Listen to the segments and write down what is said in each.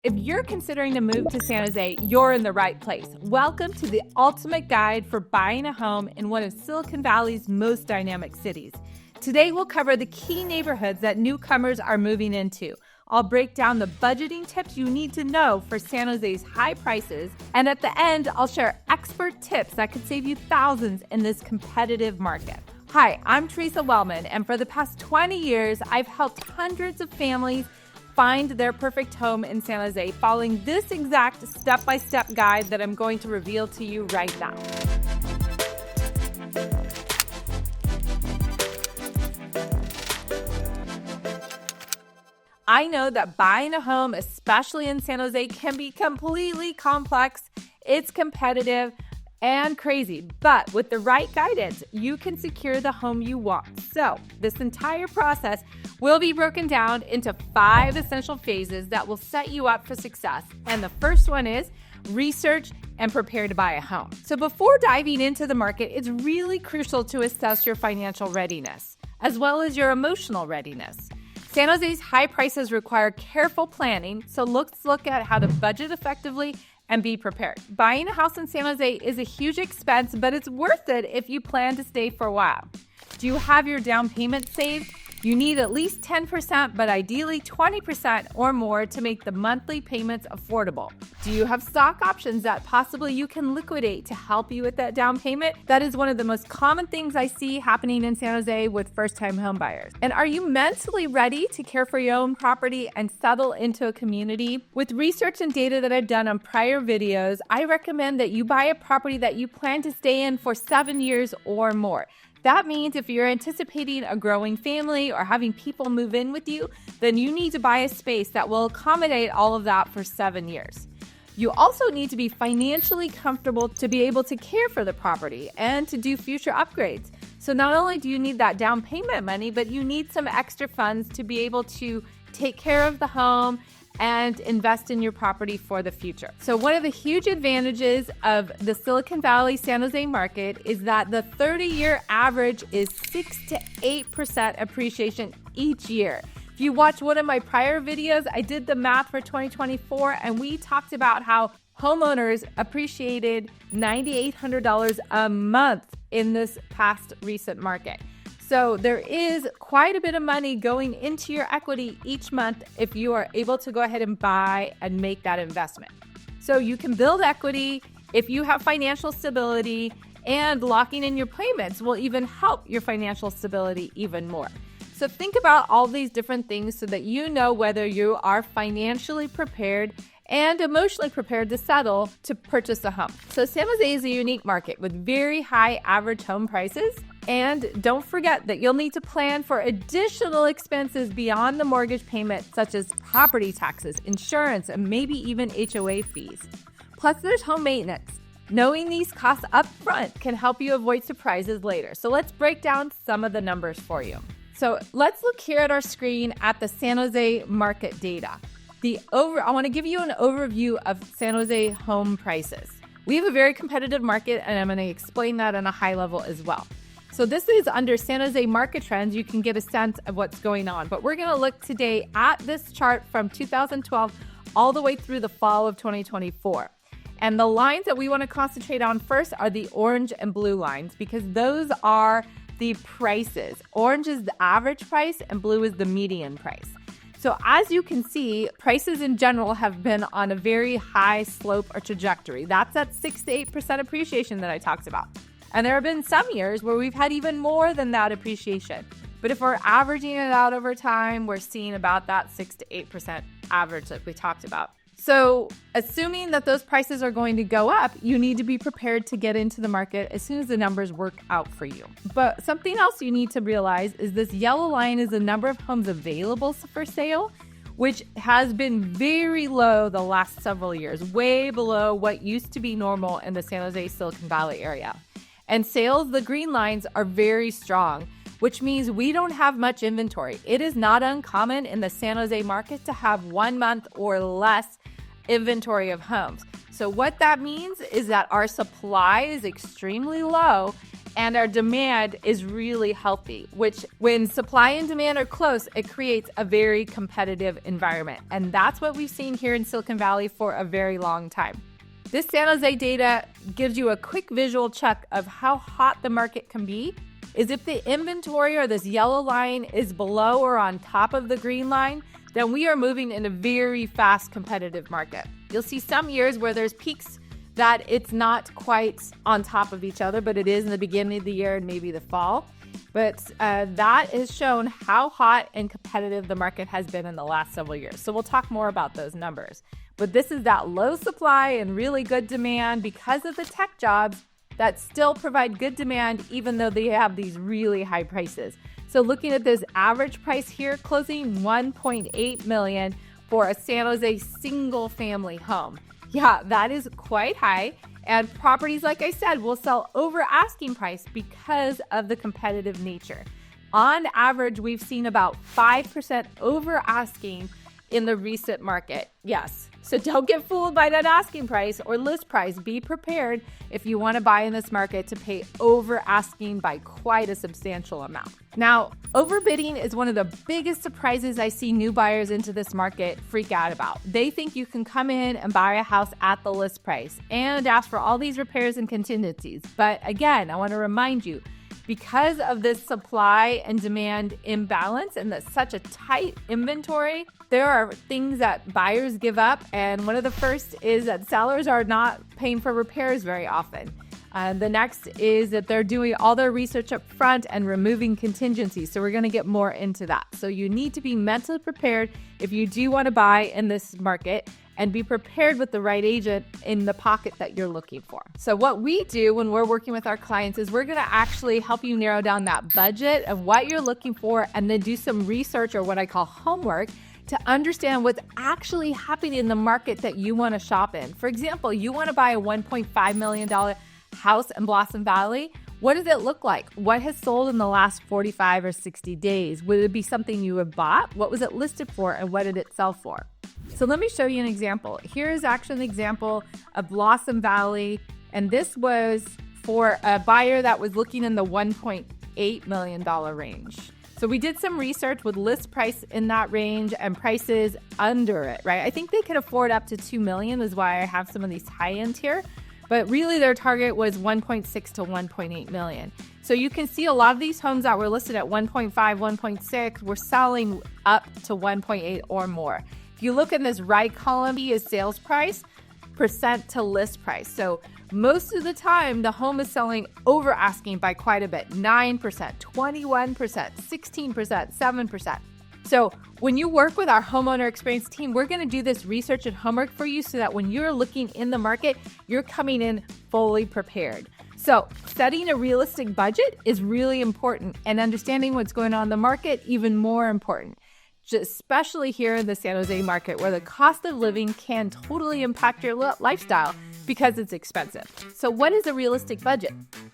If you're considering to move to San Jose, you're in the right place. Welcome to the ultimate guide for buying a home in one of Silicon Valley's most dynamic cities. Today, we'll cover the key neighborhoods that newcomers are moving into. I'll break down the budgeting tips you need to know for San Jose's high prices. And at the end, I'll share expert tips that could save you thousands in this competitive market. Hi, I'm Theresa Wellman, and for the past 20 years, I've helped hundreds of families find their perfect home in San Jose, following this exact step-by-step guide that I'm going to reveal to you right now. I know that buying a home, especially in San Jose, can be completely complex. It's competitive and crazy, but with the right guidance, you can secure the home you want. So this entire process will be broken down into 5 essential phases that will set you up for success. And the first one is research and prepare to buy a home. So before diving into the market, it's really crucial to assess your financial readiness, as well as your emotional readiness. San Jose's high prices require careful planning, so let's look at how to budget effectively and be prepared. Buying a house in San Jose is a huge expense, but it's worth it if you plan to stay for a while. Do you have your down payment saved? You need at least 10%, but ideally 20% or more to make the monthly payments affordable. Do you have stock options that possibly you can liquidate to help you with that down payment? That is one of the most common things I see happening in San Jose with first-time home buyers. And are you mentally ready to care for your own property and settle into a community? With research and data that I've done on prior videos, I recommend that you buy a property that you plan to stay in for 7 years or more. That means if you're anticipating a growing family or having people move in with you, then you need to buy a space that will accommodate all of that for 7 years. You also need to be financially comfortable to be able to care for the property and to do future upgrades. So not only do you need that down payment money, but you need some extra funds to be able to take care of the home and invest in your property for the future. So one of the huge advantages of the Silicon Valley San Jose market is that the 30-year average is 6 to 8% appreciation each year. If you watch one of my prior videos, I did the math for 2024, and we talked about how homeowners appreciated $9,800 a month in this past recent market. So there is quite a bit of money going into your equity each month if you are able to go ahead and buy and make that investment. So you can build equity if you have financial stability, and locking in your payments will even help your financial stability even more. So think about all these different things so that you know whether you are financially prepared and emotionally prepared to settle to purchase a home. So San Jose is a unique market with very high average home prices. And don't forget that you'll need to plan for additional expenses beyond the mortgage payment, such as property taxes, insurance, and maybe even HOA fees. Plus, there's home maintenance. Knowing these costs up front can help you avoid surprises later. So let's break down some of the numbers for you. So let's look here at our screen at the San Jose market data. I want to give you an overview of San Jose home prices. We have a very competitive market, and I'm going to explain that on a high level as well. So this is under San Jose market trends. You can get a sense of what's going on. But we're going to look today at this chart from 2012 all the way through the fall of 2024. And the lines that we want to concentrate on first are the orange and blue lines, because those are the prices. Orange is the average price and blue is the median price. So as you can see, prices in general have been on a very high slope or trajectory. That's that 6 to 8% appreciation that I talked about. And there have been some years where we've had even more than that appreciation. But if we're averaging it out over time, we're seeing about that 6 to 8% average that we talked about. So assuming that those prices are going to go up, you need to be prepared to get into the market as soon as the numbers work out for you. But something else you need to realize is this yellow line is the number of homes available for sale, which has been very low the last several years, way below what used to be normal in the San Jose Silicon Valley area. And sales, the green lines, are very strong, which means we don't have much inventory. It is not uncommon in the San Jose market to have 1 month or less inventory of homes. So what that means is that our supply is extremely low and our demand is really healthy, which when supply and demand are close, it creates a very competitive environment. And that's what we've seen here in Silicon Valley for a very long time. This San Jose data gives you a quick visual check of how hot the market can be. Is if the inventory or this yellow line is below or on top of the green line, then we are moving in a very fast competitive market. You'll see some years where there's peaks that it's not quite on top of each other, but it is in the beginning of the year and maybe the fall. But that has shown how hot and competitive the market has been in the last several years. So we'll talk more about those numbers. But this is that low supply and really good demand because of the tech jobs that still provide good demand even though they have these really high prices. So looking at this average price here, closing $1.8 million for a San Jose single family home. Yeah, that is quite high. And properties, like I said, will sell over asking price because of the competitive nature. On average, we've seen about 5% over asking in the recent market. Yes. So don't get fooled by that asking price or list price. Be prepared if you want to buy in this market to pay over asking by quite a substantial amount. Now, overbidding is one of the biggest surprises I see new buyers into this market freak out about. They think you can come in and buy a house at the list price and ask for all these repairs and contingencies. But again, I want to remind you, because of this supply and demand imbalance and such a tight inventory, there are things that buyers give up. And one of the first is that sellers are not paying for repairs very often. The next is that they're doing all their research up front and removing contingencies. So we're going to get more into that. So you need to be mentally prepared if you do want to buy in this market, and be prepared with the right agent in the pocket that you're looking for. So what we do when we're working with our clients is we're going to actually help you narrow down that budget of what you're looking for, and then do some research, or what I call homework, to understand what's actually happening in the market that you want to shop in. For example, you want to buy a $1.5 million house in Blossom Valley. What does it look like? What has sold in the last 45 or 60 days? Would it be something you have bought? What was it listed for, and what did it sell for? So let me show you an example. Here is actually an example of Blossom Valley, and this was for a buyer that was looking in the $1.8 million range. So we did some research with list price in that range and prices under it, right? I think they could afford up to $2 million, is why I have some of these high ends here. But really their target was 1.6 to 1.8 million. So you can see a lot of these homes that were listed at 1.5, 1.6 were selling up to 1.8 or more. If you look in this right column, is sales price, percent to list price. So most of the time, the home is selling over asking by quite a bit, 9%, 21%, 16%, 7%. So when you work with our homeowner experience team, we're going to do this research and homework for you so that when you're looking in the market, you're coming in fully prepared. So setting a realistic budget is really important, and understanding what's going on in the market, even more important. Especially here in the San Jose market, where the cost of living can totally impact your lifestyle because it's expensive. So what is a realistic budget?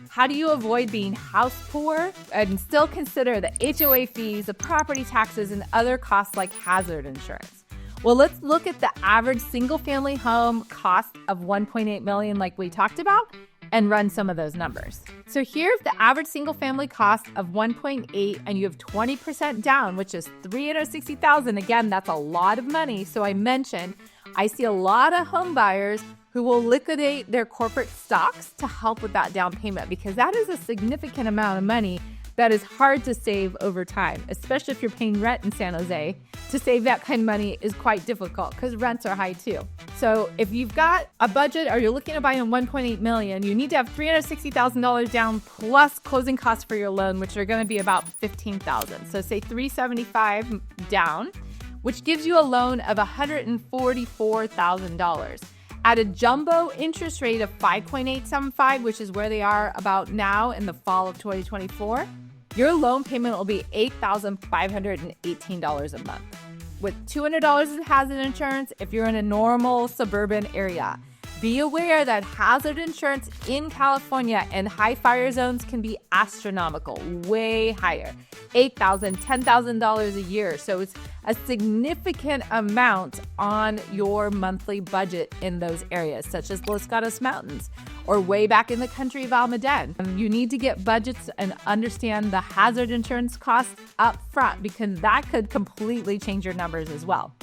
How do you avoid being house poor and still consider the HOA fees, the property taxes, and other costs like hazard insurance? Well, let's look at the average single family home cost of $1.8 million like we talked about, and run some of those numbers. So here's the average single family cost of 1.8, and you have 20% down, which is $360,000. Again, that's a lot of money. So I mentioned, I see a lot of home buyers who will liquidate their corporate stocks to help with that down payment, because that is a significant amount of money that is hard to save over time, especially if you're paying rent in San Jose. To save that kind of money is quite difficult because rents are high too. So if you've got a budget or you're looking to buy in $1.8 million, you need to have $360,000 down plus closing costs for your loan, which are going to be about $15,000. So say $375,000 down, which gives you a loan of $144,000. At a jumbo interest rate of 5.875, which is where they are about now in the fall of 2024, your loan payment will be $8,518 a month, with $200 in hazard insurance if you're in a normal suburban area. Be aware that hazard insurance in California and high fire zones can be astronomical, way higher, $8,000, $10,000 a year. So it's a significant amount on your monthly budget in those areas, such as Los Gatos Mountains or way back in the country of Almaden. You need to get budgets and understand the hazard insurance costs up front, because that could completely change your numbers as well.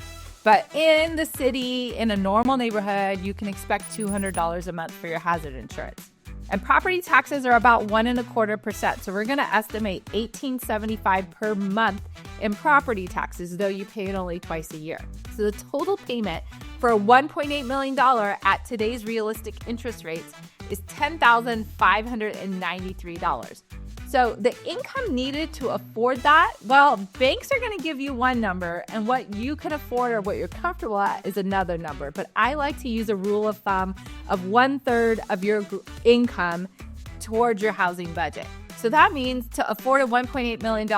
But in the city, in a normal neighborhood, you can expect $200 a month for your hazard insurance. And property taxes are about 1.25%. So we're going to estimate $1,875 per month in property taxes, though you pay it only twice a year. So the total payment for a $1.8 million at today's realistic interest rates is $10,593. So the income needed to afford that, well, banks are going to give you one number, and what you can afford or what you're comfortable at is another number. But I like to use a rule of thumb of 1/3 of your income towards your housing budget. So that means to afford a $1.8 million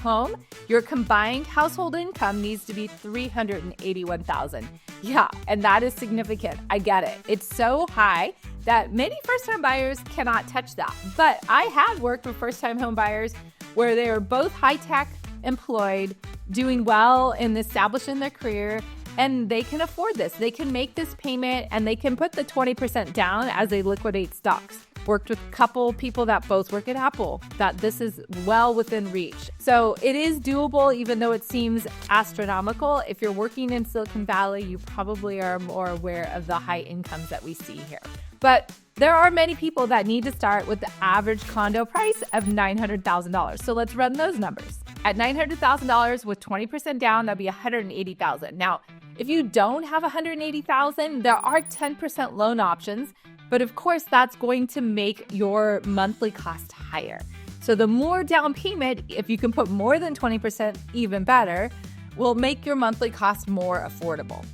home, your combined household income needs to be $381,000. Yeah, and that is significant. I get it. It's so high that many first-time buyers cannot touch that. But I have worked with first-time home buyers where they are both high-tech, employed, doing well in establishing their career, and they can afford this. They can make this payment, and they can put the 20% down as they liquidate stocks. Worked with a couple people that both work at Apple, that this is well within reach. So it is doable, even though it seems astronomical. If you're working in Silicon Valley, you probably are more aware of the high incomes that we see here. But there are many people that need to start with the average condo price of $900,000. So let's run those numbers. At $900,000 with 20% down, that'd be $180,000. Now, if you don't have $180,000, there are 10% loan options. But of course, that's going to make your monthly cost higher. So the more down payment, if you can put more than 20%, even better, will make your monthly cost more affordable.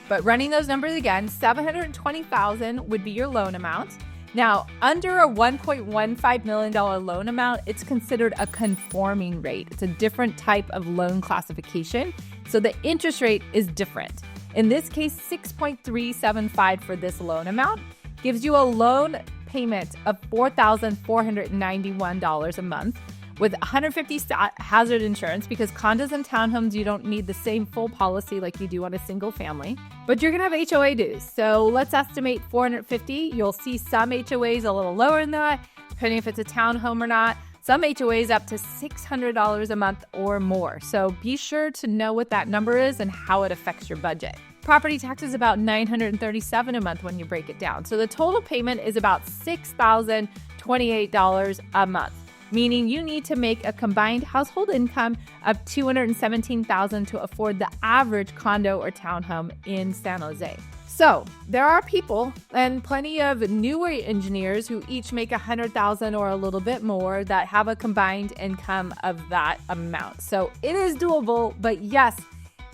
But running those numbers again, $720,000 would be your loan amount. Now, under a $1.15 million loan amount, it's considered a conforming rate. It's a different type of loan classification. So the interest rate is different. In this case, 6.375 for this loan amount gives you a loan payment of $4,491 a month with $150 hazard insurance, because condos and townhomes, you don't need the same full policy like you do on a single family. But you're going to have HOA dues. So let's estimate $450. You'll see some HOAs a little lower than that, depending if it's a townhome or not. Some HOAs up to $600 a month or more. So be sure to know what that number is and how it affects your budget. Property tax is about $937 a month when you break it down. So the total payment is about $6,028 a month, meaning you need to make a combined household income of $217,000 to afford the average condo or townhome in San Jose. So there are people and plenty of newer engineers who each make $100,000 or a little bit more that have a combined income of that amount. So it is doable, but yes,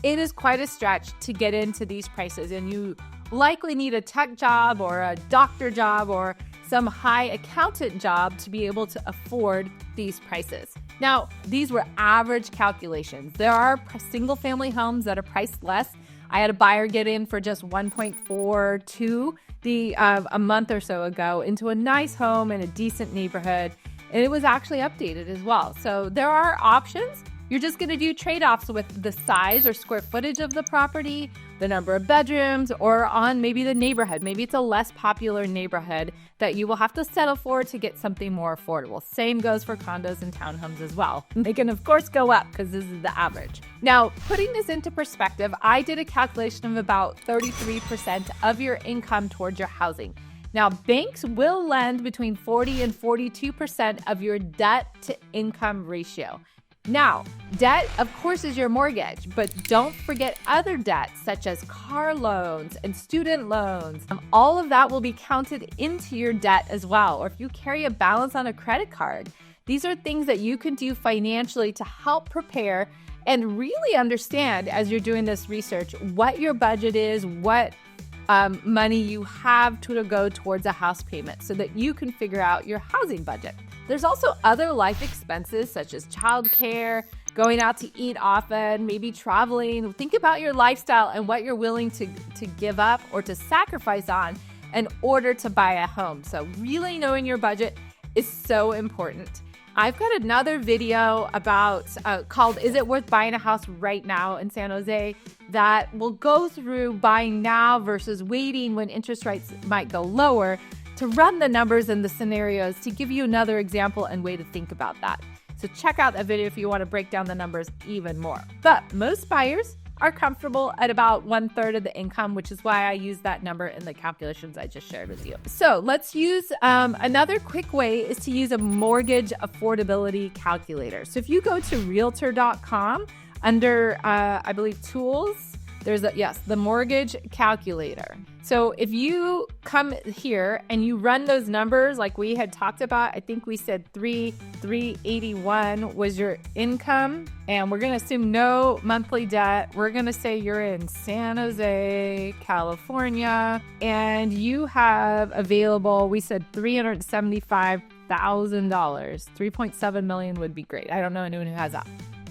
it is quite a stretch to get into these prices, and you likely need a tech job or a doctor job or some high accountant job to be able to afford these prices. Now, these were average calculations. There are single family homes that are priced less. I had a buyer get in for just $1.42 a month or so ago into a nice home in a decent neighborhood, and it was actually updated as well. So there are options. You're just going to do trade-offs with the size or square footage of the property, the number of bedrooms, or on maybe the neighborhood. Maybe it's a less popular neighborhood that you will have to settle for to get something more affordable. Same goes for condos and townhomes as well. They can, of course, go up because this is the average. Now, putting this into perspective, I did a calculation of about 33% of your income towards your housing. Now, banks will lend between 40 and 42% of your debt-to-income ratio. Now, debt, of course, is your mortgage, but don't forget other debts such as car loans and student loans. All of that will be counted into your debt as well. Or if you carry a balance on a credit card, these are things that you can do financially to help prepare and really understand as you're doing this research what your budget is, what money you have to go towards a house payment so that you can figure out your housing budget. There's also other life expenses such as childcare, going out to eat often, maybe traveling. Think about your lifestyle and what you're willing to give up or to sacrifice on, in order to buy a home. So really knowing your budget is so important. I've got another video about called Is It Worth Buying a House Right Now in San Jose that will go through buying now versus waiting when interest rates might go lower to run the numbers and the scenarios to give you another example and way to think about that. So check out that video if you want to break down the numbers even more. But most buyers are comfortable at about 1/3 of the income, which is why I use that number in the calculations I just shared with you. So let's use another quick way is to use a mortgage affordability calculator. So if you go to Realtor.com under, I believe, tools, there's the mortgage calculator. So if you come here and you run those numbers like we had talked about, I think we said 381 was your income, and we're going to assume no monthly debt. We're going to say you're in San Jose, California, and you have available, we said $375,000. 3.7 million would be great. I don't know anyone who has that.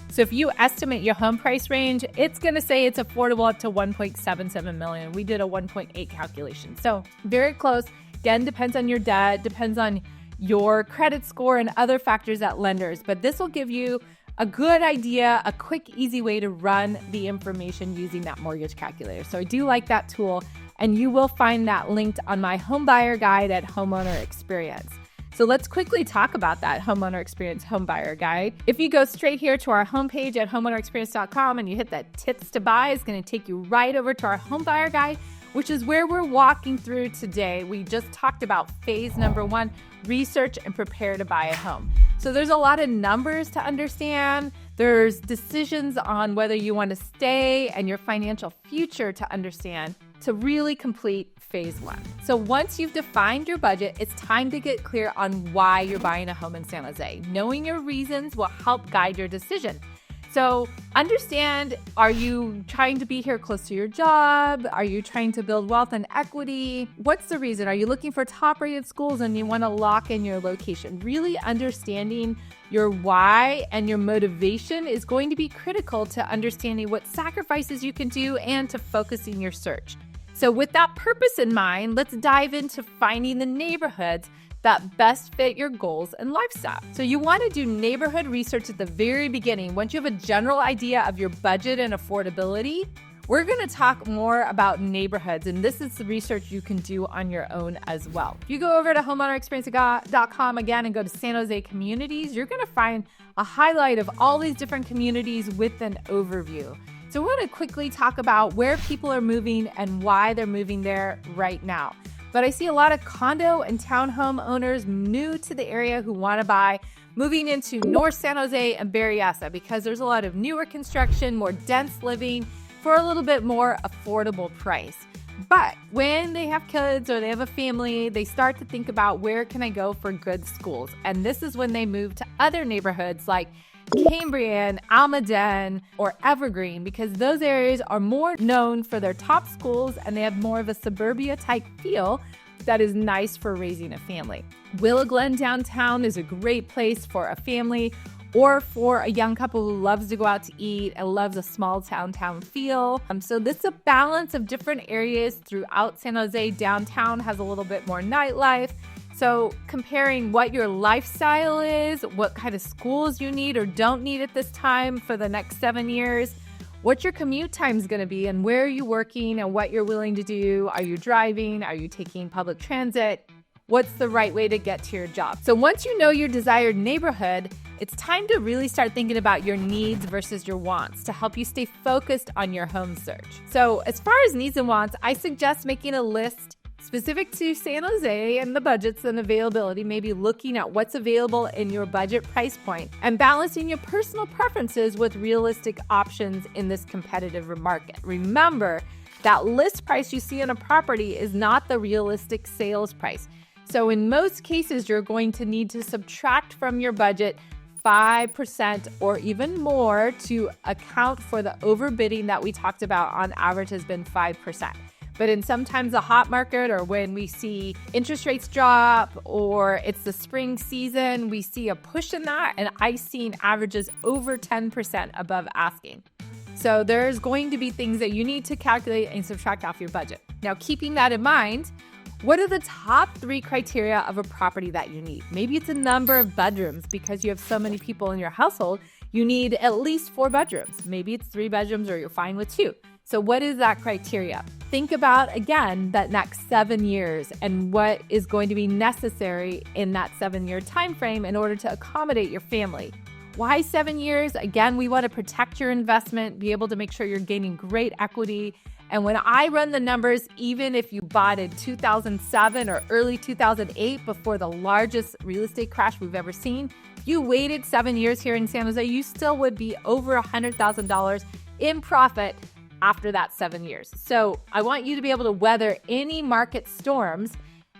So if you estimate your home price range, it's going to say it's affordable up to 1.77 million. We did a 1.8 calculation. So very close. Again, depends on your debt, depends on your credit score and other factors at lenders. But this will give you a good idea, a quick, easy way to run the information using that mortgage calculator. So I do like that tool, and you will find that linked on my home buyer guide at Homeowner Experience. So let's quickly talk about that Homeowner Experience Home Buyer Guide. If you go straight here to our homepage at homeownerexperience.com and you hit that tips to buy, it's going to take you right over to our Home Buyer Guide, which is where we're walking through today. We just talked about phase number 1, research and prepare to buy a home. So there's a lot of numbers to understand. There's decisions on whether you want to stay and your financial future to understand to really complete phase 1. So once you've defined your budget, it's time to get clear on why you're buying a home in San Jose. Knowing your reasons will help guide your decision. So understand, are you trying to be here close to your job? Are you trying to build wealth and equity? What's the reason? Are you looking for top-rated schools and you want to lock in your location? Really understanding your why and your motivation is going to be critical to understanding what sacrifices you can do and to focusing your search. So with that purpose in mind, let's dive into finding the neighborhoods that best fit your goals and lifestyle. So you want to do neighborhood research at the very beginning. Once you have a general idea of your budget and affordability, we're going to talk more about neighborhoods, and this is the research you can do on your own as well. If you go over to homeownerexperience.com again and go to San Jose communities, you're going to find a highlight of all these different communities with an overview. So I want to quickly talk about where people are moving and why they're moving there right now. But I see a lot of condo and townhome owners new to the area who want to buy, moving into North San Jose and Berryessa because there's a lot of newer construction, more dense living for a little bit more affordable price. But when they have kids or they have a family, they start to think about where can I go for good schools? And this is when they move to other neighborhoods like Cambrian, Almaden, or Evergreen, because those areas are more known for their top schools and they have more of a suburbia type feel that is nice for raising a family. Willow Glen downtown is a great place for a family or for a young couple who loves to go out to eat and loves a small town feel. So this is a balance of different areas throughout San Jose. Downtown has a little bit more nightlife. So comparing what your lifestyle is, what kind of schools you need or don't need at this time for the next 7 years, what your commute time is going to be and where are you working and what you're willing to do. Are you driving? Are you taking public transit? What's the right way to get to your job? So once you know your desired neighborhood, it's time to really start thinking about your needs versus your wants to help you stay focused on your home search. So as far as needs and wants, I suggest making a list specific to San Jose and the budgets and availability, maybe looking at what's available in your budget price point and balancing your personal preferences with realistic options in this competitive market. Remember, that list price you see on a property is not the realistic sales price. So in most cases, you're going to need to subtract from your budget 5% or even more to account for the overbidding that we talked about. On average has been 5%. But in sometimes a hot market or when we see interest rates drop or it's the spring season, we see a push in that, and I've seen averages over 10% above asking. So there's going to be things that you need to calculate and subtract off your budget. Now, keeping that in mind, What are the top 3 criteria of a property that you need? Maybe it's a number of bedrooms because you have so many people in your household. You need at least 4 bedrooms. Maybe it's 3 bedrooms or you're fine with 2. So what is that criteria? Think about, again, that next 7 years and what is going to be necessary in that 7-year time frame in order to accommodate your family. Why 7 years? Again, we want to protect your investment, be able to make sure you're gaining great equity. And when I run the numbers, even if you bought in 2007 or early 2008 before the largest real estate crash we've ever seen, you waited 7 years here in San Jose, you still would be over $100,000 in profit after that 7 years. So I want you to be able to weather any market storms,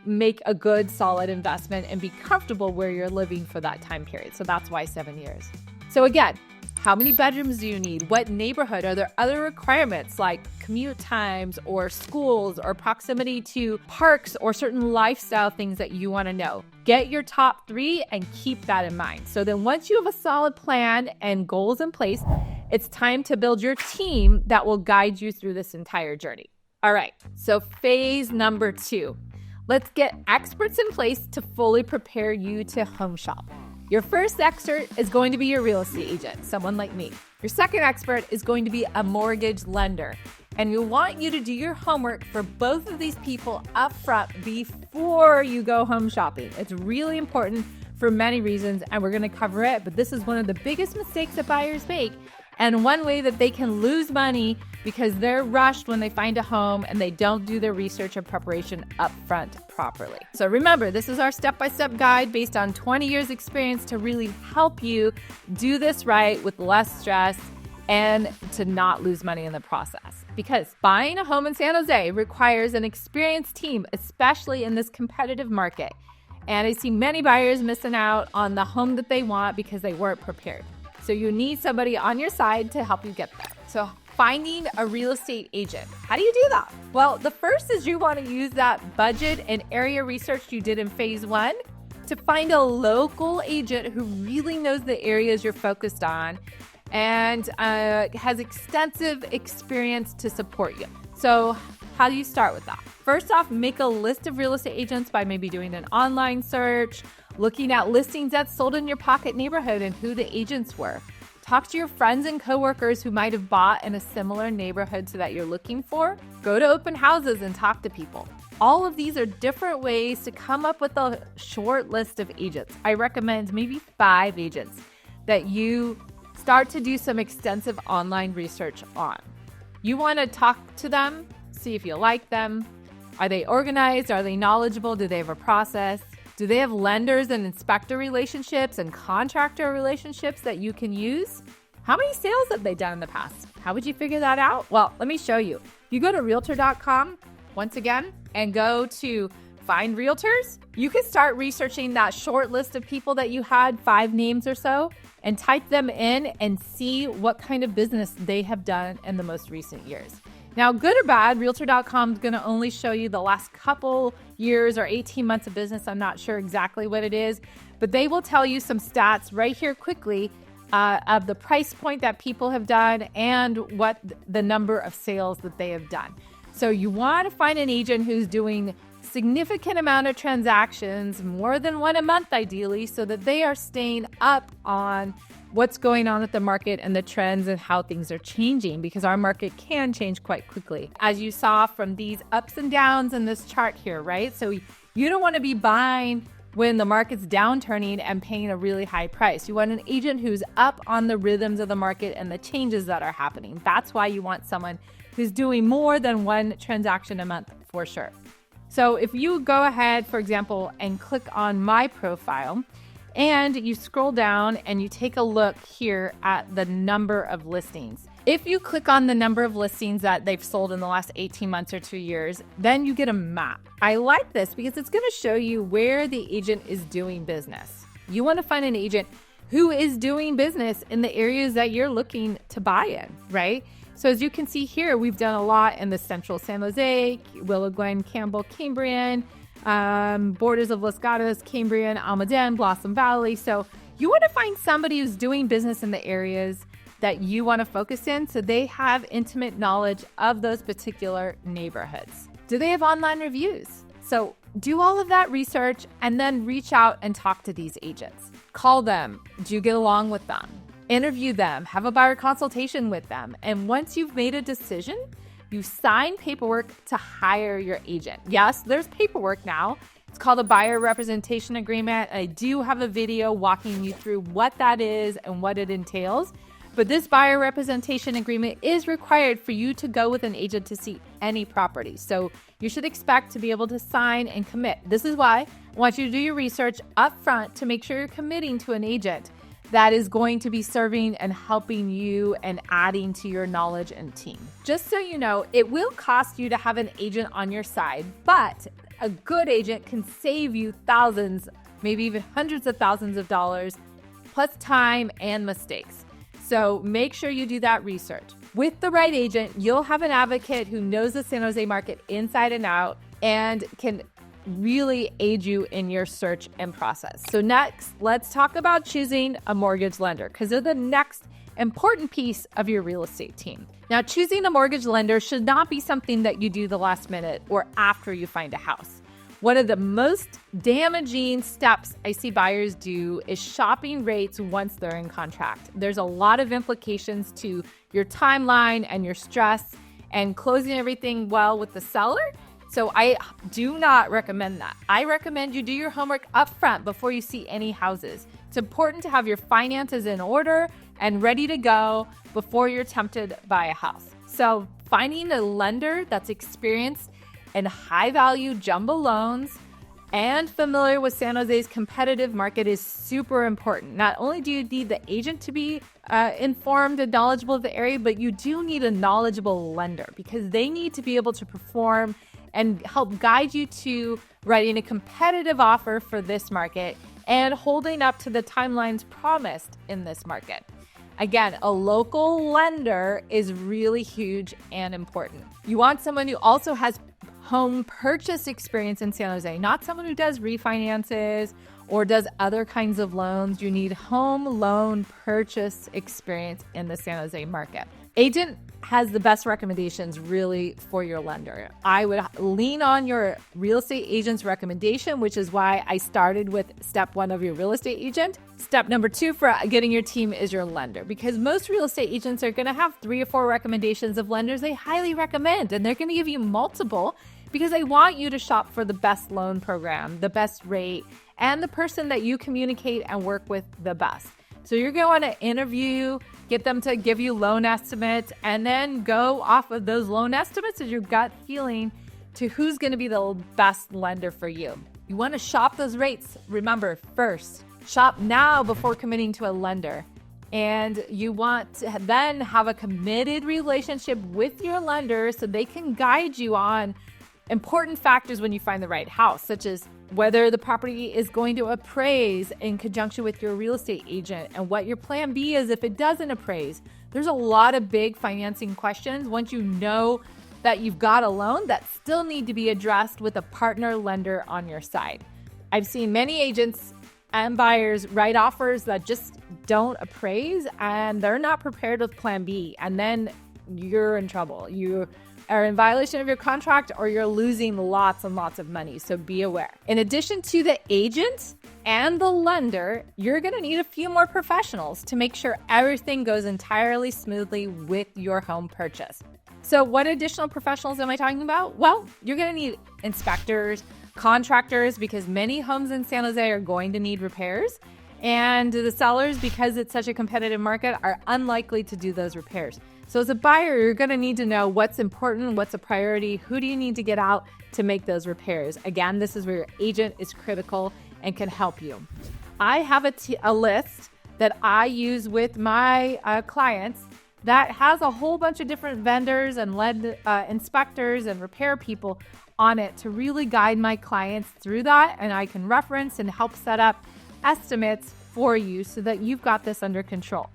make a good, solid investment, and be comfortable where you're living for that time period. So that's why 7 years. So again, how many bedrooms do you need? What neighborhood? Are there other requirements like commute times or schools or proximity to parks or certain lifestyle things that you want to know? Get your top 3 and keep that in mind. So then once you have a solid plan and goals in place, it's time to build your team that will guide you through this entire journey. All right, so phase number 2. Let's get experts in place to fully prepare you to home shop. Your first expert is going to be your real estate agent, someone like me. Your second expert is going to be a mortgage lender. And we want you to do your homework for both of these people up front before you go home shopping. It's really important for many reasons, and we're going to cover it. But this is one of the biggest mistakes that buyers make, and one way that they can lose money because they're rushed when they find a home and they don't do their research and preparation up front properly. So remember, this is our step-by-step guide based on 20 years experience to really help you do this right with less stress and to not lose money in the process. Because buying a home in San Jose requires an experienced team, especially in this competitive market. And I see many buyers missing out on the home that they want because they weren't prepared. So you need somebody on your side to help you get there. So finding a real estate agent. How do you do that? Well, the first is you want to use that budget and area research you did in phase 1 to find a local agent who really knows the areas you're focused on and has extensive experience to support you. So how do you start with that? First off, make a list of real estate agents by maybe doing an online search, looking at listings that sold in your pocket neighborhood and who the agents were. Talk to your friends and coworkers who might have bought in a similar neighborhood so that you're looking for. Go to open houses and talk to people. All of these are different ways to come up with a short list of agents. I recommend maybe 5 agents that you start to do some extensive online research on. You want to talk to them, see if you like them. Are they organized? Are they knowledgeable? Do they have a process? Do they have lenders and inspector relationships and contractor relationships that you can use? How many sales have they done in the past? How would you figure that out? Well, let me show you. You go to Realtor.com once again and go to Find Realtors. You can start researching that short list of people that you had, 5 names or so, and type them in and see what kind of business they have done in the most recent years. Now, good or bad, Realtor.com is going to only show you the last couple years or 18 months of business. I'm not sure exactly what it is, but they will tell you some stats right here quickly of the price point that people have done and what the number of sales that they have done. So you want to find an agent who's doing significant amount of transactions, more than one a month ideally, so that they are staying up on what's going on with the market and the trends and how things are changing, because our market can change quite quickly, as you saw from these ups and downs in this chart here, right? So you don't want to be buying when the market's downturning and paying a really high price. You want an agent who's up on the rhythms of the market and the changes that are happening. That's why you want someone who's doing more than one transaction a month for sure. So if you go ahead, for example, and click on my profile, and you scroll down and you take a look here at the number of listings. If you click on the number of listings that they've sold in the last 18 months or 2 years, then you get a map. I like this because it's going to show you where the agent is doing business. You want to find an agent who is doing business in the areas that you're looking to buy in, right? So as you can see here, we've done a lot in the central San Jose, Willow Glen, Campbell, Cambrian, borders of Los Gatos, Cambrian, Almaden, Blossom Valley. So you want to find somebody who's doing business in the areas that you want to focus in so they have intimate knowledge of those particular neighborhoods. Do they have online reviews? So do all of that research and then reach out and talk to these agents. Call them. Do you get along with them? Interview them. Have a buyer consultation with them. And once you've made a decision, you sign paperwork to hire your agent. Yes, there's paperwork now. It's called a buyer representation agreement. I do have a video walking you through what that is and what it entails. But this buyer representation agreement is required for you to go with an agent to see any property. So you should expect to be able to sign and commit. This is why I want you to do your research up front to make sure you're committing to an agent that is going to be serving and helping you and adding to your knowledge and team. Just so you know, it will cost you to have an agent on your side, but a good agent can save you thousands, maybe even hundreds of thousands of dollars, plus time and mistakes. So make sure you do that research. With the right agent, you'll have an advocate who knows the San Jose market inside and out and can really aid you in your search and process. So next, let's talk about choosing a mortgage lender because they're the next important piece of your real estate team. Now, choosing a mortgage lender should not be something that you do the last minute or after you find a house. One of the most damaging steps I see buyers do is shopping rates once they're in contract. There's a lot of implications to your timeline and your stress and closing everything well with the seller. So I do not recommend that. I recommend you do your homework up front before you see any houses. It's important to have your finances in order and ready to go before you're tempted by a house. So finding a lender that's experienced in high-value jumbo loans and familiar with San Jose's competitive market is super important. Not only do you need the agent to be informed and knowledgeable of the area, but you do need a knowledgeable lender because they need to be able to perform and help guide you to writing a competitive offer for this market and holding up to the timelines promised in this market. Again, a local lender is really huge and important. You want someone who also has home purchase experience in San Jose, not someone who does refinances or does other kinds of loans. You need home loan purchase experience in the San Jose market. Agent has the best recommendations really for your lender. I would lean on your real estate agent's recommendation, which is why I started with step 1 of your real estate agent. Step number 2 for getting your team is your lender, because most real estate agents are going to have 3 or 4 recommendations of lenders they highly recommend, and they're going to give you multiple because they want you to shop for the best loan program, the best rate, and the person that you communicate and work with the best. So you're going to interview, get them to give you loan estimates, and then go off of those loan estimates as your gut feeling to who's going to be the best lender for you. You want to shop those rates. Remember, first, shop now before committing to a lender. And you want to then have a committed relationship with your lender so they can guide you on important factors when you find the right house, such as whether the property is going to appraise in conjunction with your real estate agent and what your plan B is if it doesn't appraise. There's a lot of big financing questions once you know that you've got a loan that still need to be addressed with a partner lender on your side. I've seen many agents and buyers write offers that just don't appraise and they're not prepared with plan B, and then you're in trouble. You are in violation of your contract or you're losing lots and lots of money. So be aware. In addition to the agent and the lender, you're going to need a few more professionals to make sure everything goes entirely smoothly with your home purchase. So what additional professionals am I talking about? Well, you're going to need inspectors, contractors, because many homes in San Jose are going to need repairs. And the sellers, because it's such a competitive market, are unlikely to do those repairs. So as a buyer, you're going to need to know what's important, what's a priority, who do you need to get out to make those repairs. Again, this is where your agent is critical and can help you. I have a list that I use with my clients that has a whole bunch of different vendors and lead inspectors and repair people on it to really guide my clients through that. And I can reference and help set up estimates for you so that you've got this under control.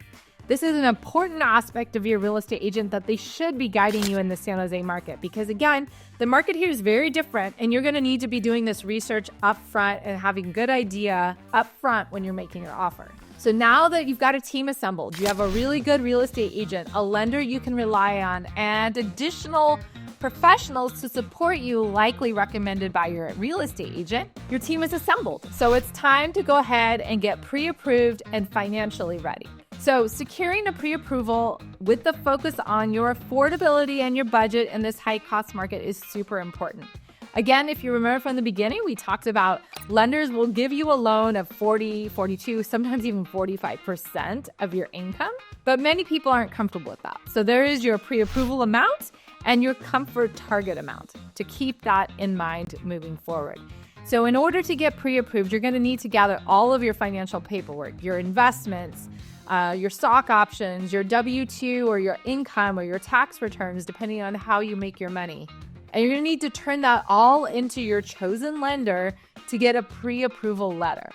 This is an important aspect of your real estate agent that they should be guiding you in the San Jose market, because again, the market here is very different and you're going to need to be doing this research up front and having a good idea up front when you're making your offer. So now that you've got a team assembled, you have a really good real estate agent, a lender you can rely on, and additional professionals to support you, likely recommended by your real estate agent, your team is assembled. So it's time to go ahead and get pre-approved and financially ready. So securing a pre-approval with the focus on your affordability and your budget in this high-cost market is super important. Again, if you remember from the beginning, we talked about lenders will give you a loan of 40, 42, sometimes even 45% of your income, but many people aren't comfortable with that. So there is your pre-approval amount and your comfort target amount to keep that in mind moving forward. So in order to get pre-approved, you're going to need to gather all of your financial paperwork, your investments, your stock options, your W-2 or your income or your tax returns, depending on how you make your money. And you're going to need to turn that all into your chosen lender to get a pre-approval letter.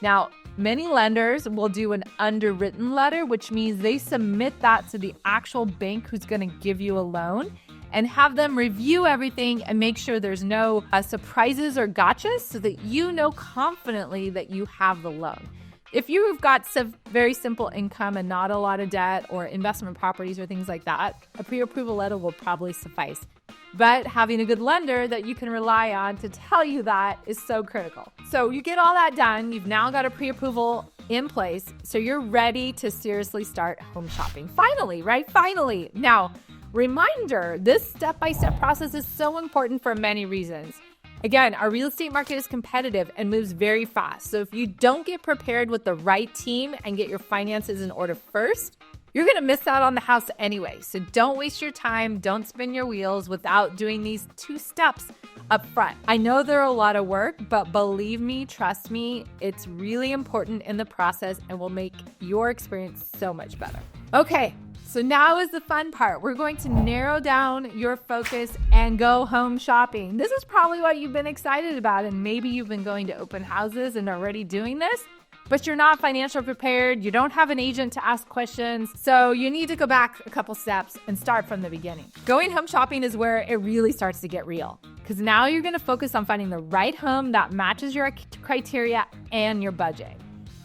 Now, many lenders will do an underwritten letter, which means they submit that to the actual bank who's going to give you a loan and have them review everything and make sure there's no surprises or gotchas so that you know confidently that you have the loan. If you've got some very simple income and not a lot of debt or investment properties or things like that, a pre-approval letter will probably suffice. But having a good lender that you can rely on to tell you that is so critical. So you get all that done. You've now got a pre-approval in place. So you're ready to seriously start home shopping. Finally, right? Finally. Now, reminder, this step-by-step process is so important for many reasons. Again, our real estate market is competitive and moves very fast. So if you don't get prepared with the right team and get your finances in order first, you're going to miss out on the house anyway. So don't waste your time. Don't spin your wheels without doing these 2 steps up front. I know they're a lot of work, but believe me, trust me, it's really important in the process and will make your experience so much better. Okay. So now is the fun part. We're going to narrow down your focus and go home shopping. This is probably what you've been excited about, and maybe you've been going to open houses and already doing this, but you're not financially prepared. You don't have an agent to ask questions. So you need to go back a couple steps and start from the beginning. Going home shopping is where it really starts to get real, because now you're going to focus on finding the right home that matches your criteria and your budget.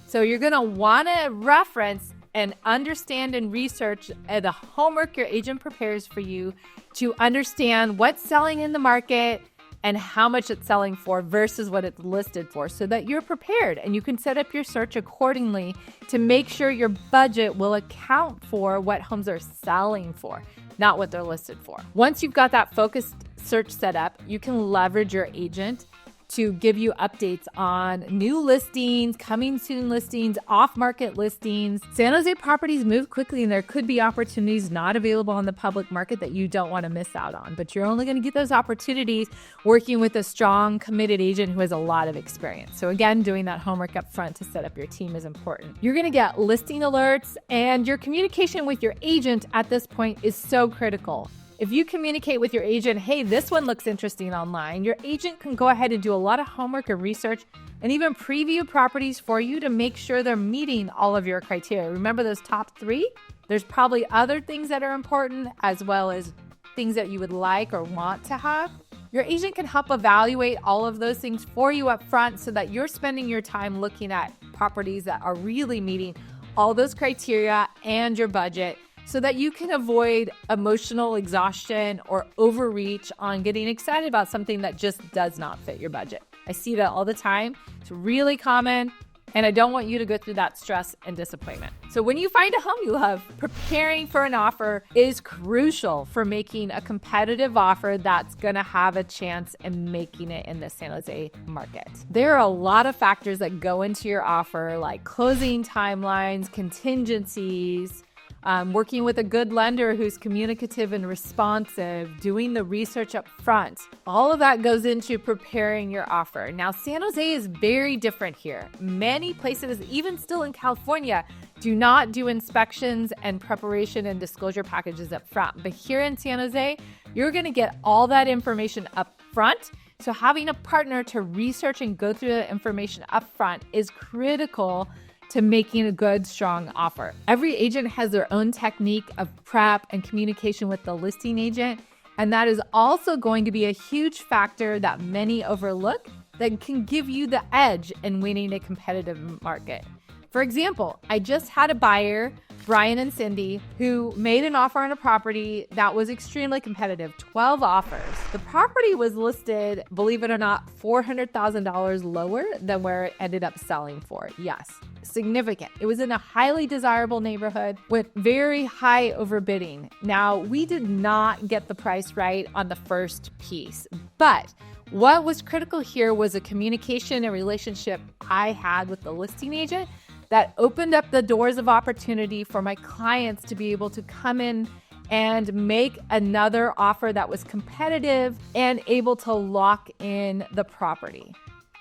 So you're going to want to reference and understand and research the homework your agent prepares for you to understand what's selling in the market and how much it's selling for versus what it's listed for, so that you're prepared and you can set up your search accordingly to make sure your budget will account for what homes are selling for, not what they're listed for. Once you've got that focused search set up, you can leverage your agent to give you updates on new listings, coming soon listings, off-market listings. San Jose properties move quickly, and there could be opportunities not available on the public market that you don't want to miss out on. But you're only going to get those opportunities working with a strong, committed agent who has a lot of experience. So again, doing that homework up front to set up your team is important. You're going to get listing alerts, and your communication with your agent at this point is so critical. If you communicate with your agent, hey, this one looks interesting online, your agent can go ahead and do a lot of homework and research and even preview properties for you to make sure they're meeting all of your criteria. Remember those top 3? There's probably other things that are important as well as things that you would like or want to have. Your agent can help evaluate all of those things for you up front so that you're spending your time looking at properties that are really meeting all those criteria and your budget, so that you can avoid emotional exhaustion or overreach on getting excited about something that just does not fit your budget. I see that all the time. It's really common, and I don't want you to go through that stress and disappointment. So when you find a home you love, preparing for an offer is crucial for making a competitive offer that's going to have a chance in making it in the San Jose market. There are a lot of factors that go into your offer, like closing timelines, contingencies, working with a good lender who's communicative and responsive, doing the research up front. All of that goes into preparing your offer. Now, San Jose is very different here. Many places, even still in California, do not do inspections and preparation and disclosure packages up front. But here in San Jose, you're going to get all that information up front. So having a partner to research and go through the information up front is critical to making a good, strong offer. Every agent has their own technique of prep and communication with the listing agent, and that is also going to be a huge factor that many overlook that can give you the edge in winning a competitive market. For example, I just had a buyer Brian and Cindy, who made an offer on a property that was extremely competitive, 12 offers. The property was listed, believe it or not, $400,000 lower than where it ended up selling for. Yes, significant. It was in a highly desirable neighborhood with very high overbidding. Now, we did not get the price right on the first piece, but what was critical here was a communication and relationship I had with the listing agent that opened up the doors of opportunity for my clients to be able to come in and make another offer that was competitive and able to lock in the property.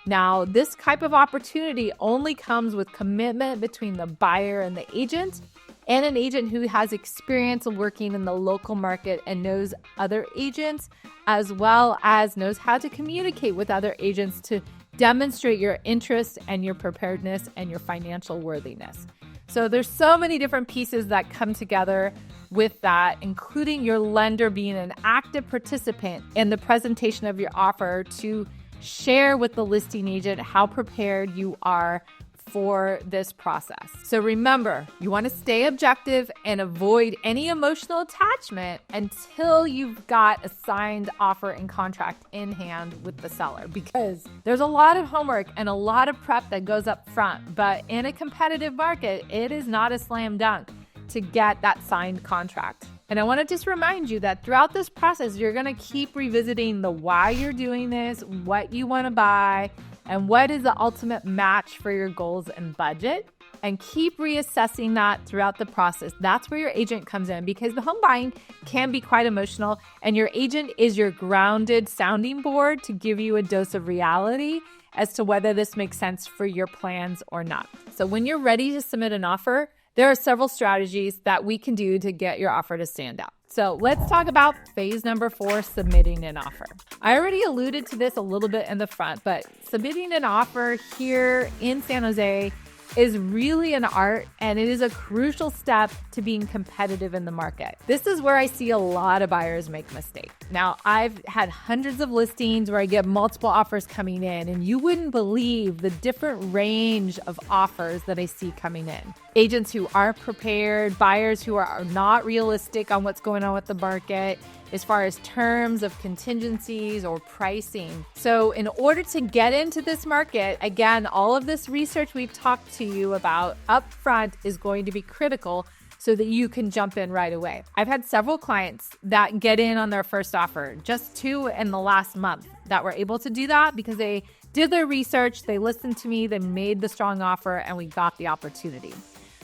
Now, this type of opportunity only comes with commitment between the buyer and the agent, and an agent who has experience working in the local market and knows other agents, as well as knows how to communicate with other agents to demonstrate your interest and your preparedness and your financial worthiness. So there's so many different pieces that come together with that, including your lender being an active participant in the presentation of your offer to share with the listing agent how prepared you are for this process. So remember, you want to stay objective and avoid any emotional attachment until you've got a signed offer and contract in hand with the seller, because there's a lot of homework and a lot of prep that goes up front. But in a competitive market, it is not a slam dunk to get that signed contract. And I want to just remind you that throughout this process, you're going to keep revisiting the why you're doing this, what you want to buy, and what is the ultimate match for your goals and budget, and keep reassessing that throughout the process. That's where your agent comes in, because the home buying can be quite emotional, and your agent is your grounded sounding board to give you a dose of reality as to whether this makes sense for your plans or not. So when you're ready to submit an offer, there are several strategies that we can do to get your offer to stand out. So let's talk about phase number 4, submitting an offer. I already alluded to this a little bit in the front, but submitting an offer here in San Jose is really an art, and it is a crucial step to being competitive in the market. This is where I see a lot of buyers make mistakes. Now, I've had hundreds of listings where I get multiple offers coming in, and you wouldn't believe the different range of offers that I see coming in. Agents who aren't prepared, buyers who are not realistic on what's going on with the market as far as terms of contingencies or pricing. So in order to get into this market, again, all of this research we've talked to you about up front is going to be critical so that you can jump in right away. I've had several clients that get in on their first offer, just 2 in the last month, that were able to do that because they did their research, they listened to me, they made the strong offer, and we got the opportunity.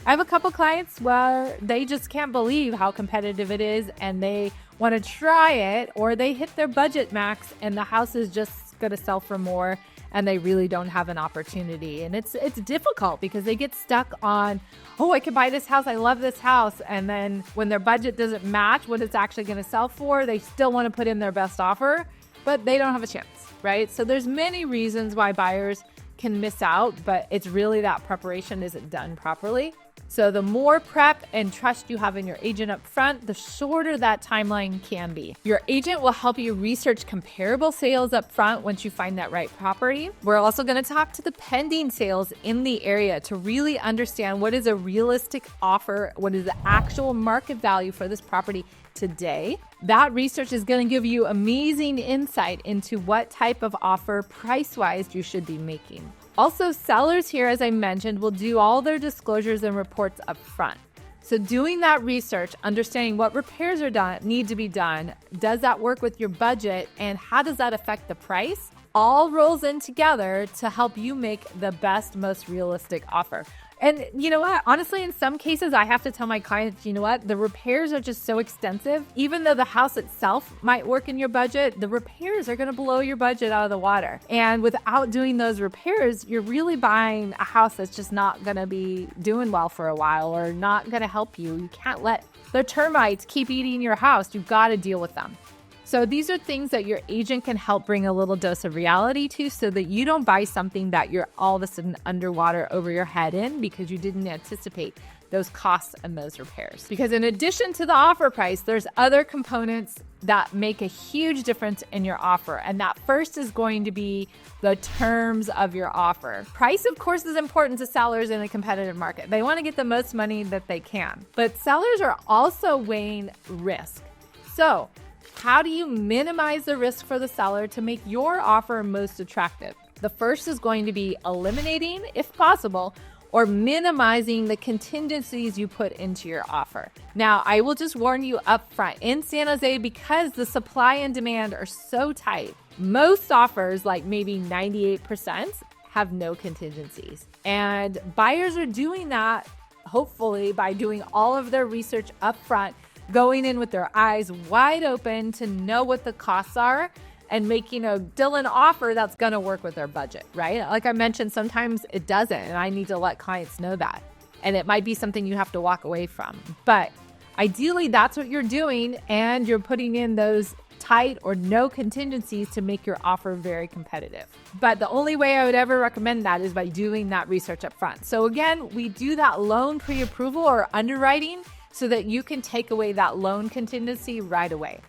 I have a couple clients where they just can't believe how competitive it is, and they want to try it, or they hit their budget max and the house is just going to sell for more and they really don't have an opportunity. And it's difficult because they get stuck on, oh, I could buy this house, I love this house. And then when their budget doesn't match what it's actually going to sell for, they still want to put in their best offer, but they don't have a chance, right? So there's many reasons why buyers can miss out, but it's really that preparation isn't done properly. So the more prep and trust you have in your agent up front, the shorter that timeline can be. Your agent will help you research comparable sales up front once you find that right property. We're also going to talk to the pending sales in the area to really understand what is a realistic offer, what is the actual market value for this property today. That research is going to give you amazing insight into what type of offer price-wise you should be making. Also, sellers here, as I mentioned, will do all their disclosures and reports up front. So doing that research, understanding what repairs need to be done, does that work with your budget, and how does that affect the price, all rolls in together to help you make the best, most realistic offer. And you know what? Honestly, in some cases, I have to tell my clients, you know what? The repairs are just so extensive. Even though the house itself might work in your budget, the repairs are going to blow your budget out of the water. And without doing those repairs, you're really buying a house that's just not going to be doing well for a while or not going to help you. You can't let the termites keep eating your house. You've got to deal with them. So these are things that your agent can help bring a little dose of reality to, so that you don't buy something that you're all of a sudden underwater over your head in because you didn't anticipate those costs and those repairs. Because in addition to the offer price, there's other components that make a huge difference in your offer. And that first is going to be the terms of your offer. Price, of course, is important to sellers in a competitive market. They want to get the most money that they can. But sellers are also weighing risk. So how do you minimize the risk for the seller to make your offer most attractive? The first is going to be eliminating, if possible, or minimizing the contingencies you put into your offer. Now, I will just warn you up front, in San Jose, because the supply and demand are so tight, most offers, like maybe 98%, have no contingencies. And buyers are doing that, hopefully, by doing all of their research up front, going in with their eyes wide open to know what the costs are and making a Dylan offer that's going to work with their budget, right? Like I mentioned, sometimes it doesn't, and I need to let clients know that. And it might be something you have to walk away from. But ideally, that's what you're doing, and you're putting in those tight or no contingencies to make your offer very competitive. But the only way I would ever recommend that is by doing that research up front. So again, we do that loan pre-approval or underwriting so that you can take away that loan contingency right away.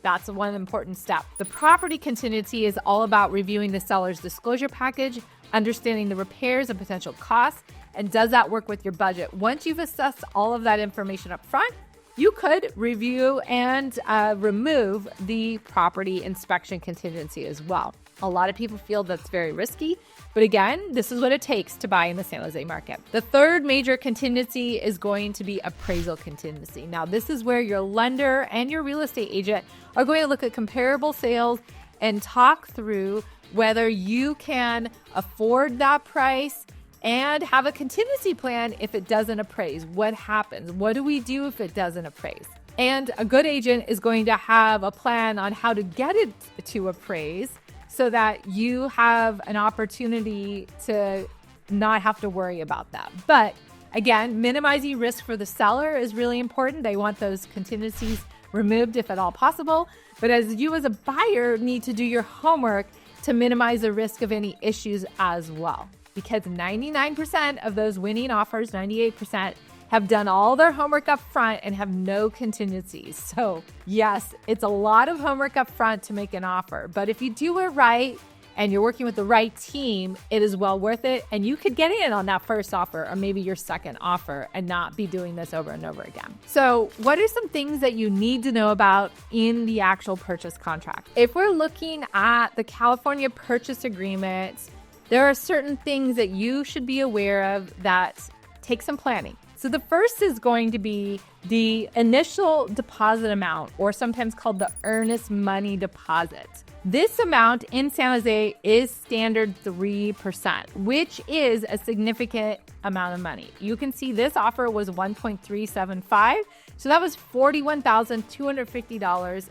That's one important step. The property contingency is all about reviewing the seller's disclosure package, understanding the repairs and potential costs, and does that work with your budget? Once you've assessed all of that information up front, you could review and remove the property inspection contingency as well. A lot of people feel that's very risky, but again, this is what it takes to buy in the San Jose market. The third major contingency is going to be appraisal contingency. Now, this is where your lender and your real estate agent are going to look at comparable sales and talk through whether you can afford that price and have a contingency plan if it doesn't appraise. What happens? What do we do if it doesn't appraise? And a good agent is going to have a plan on how to get it to appraise so that you have an opportunity to not have to worry about that. But again, minimizing risk for the seller is really important. They want those contingencies removed if at all possible. But as you as a buyer need to do your homework to minimize the risk of any issues as well. Because 99% of those winning offers, 98%, have done all their homework up front and have no contingencies. So yes, it's a lot of homework up front to make an offer, but if you do it right and you're working with the right team, it is well worth it. And you could get in on that first offer or maybe your second offer and not be doing this over and over again. So what are some things that you need to know about in the actual purchase contract? If we're looking at the California purchase agreement, there are certain things that you should be aware of that take some planning. So the first is going to be the initial deposit amount, or sometimes called the earnest money deposit. This amount in San Jose is standard 3%, which is a significant amount of money. You can see this offer was 1.375. So that was $41,250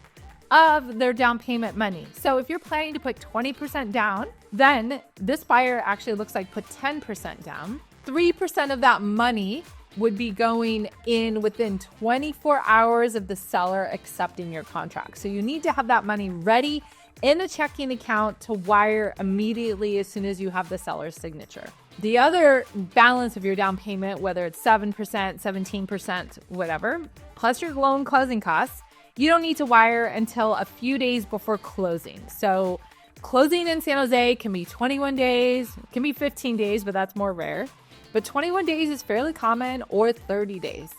of their down payment money. So if you're planning to put 20% down, then this buyer actually looks like put 10% down. 3% of that money would be going in within 24 hours of the seller accepting your contract. So you need to have that money ready in a checking account to wire immediately as soon as you have the seller's signature. The other balance of your down payment, whether it's 7%, 17%, whatever, plus your loan closing costs, you don't need to wire until a few days before closing. So closing in San Jose can be 21 days, can be 15 days, but that's more rare. But 21 days is fairly common, or 30 days.